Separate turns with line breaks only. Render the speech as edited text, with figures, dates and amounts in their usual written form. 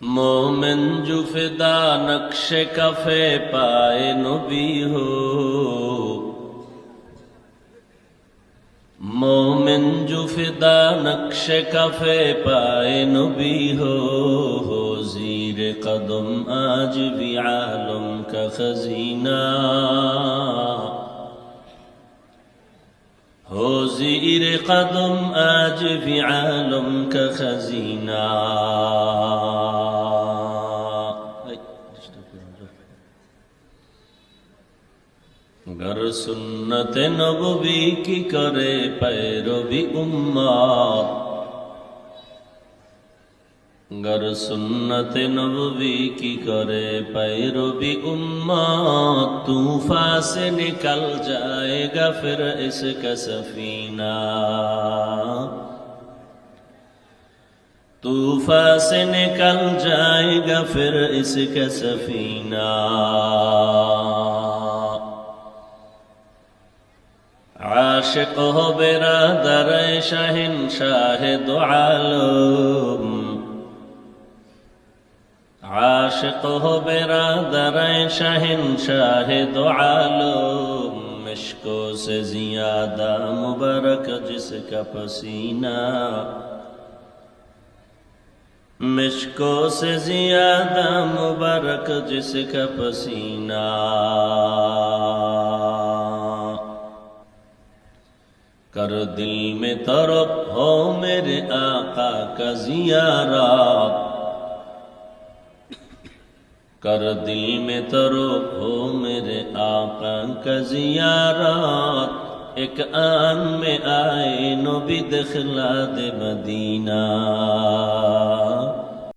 मोमिन जुफिदा नक्शे कफे पाए नबी हो, मोमिन जुफिदा नक्शे कफे पाए नबी हो, ज़ीर कदम आज भी आलम का खजीना हो, ज़ीर कदम आज भी आलम का खजीना। गर सुन्नत नबवी की करे पैरवी उम्मत, गर सुन्नत नबवी की करे पैरवी उम्मत, तूफान से निकल जाएगा फिर इसका सफीना, तूफान से निकल जाएगा फिर इसका सफीना। आशिक हो बिरादर शहंशाह दो आलम, आशिक हो बिरादर शहंशाह दो आलम, मिश्को से ज़ियादा मुबारक जिसका पसीना, मिश्को से ज़ियादा मुबारक जिसका पसीना। कर दिल में तरफ हो मेरे आका का ज़ियारत, कर दिल में तरफ हो मेरे आका का ज़ियारत, एक आन में आए नबी दिखला दे मदीना।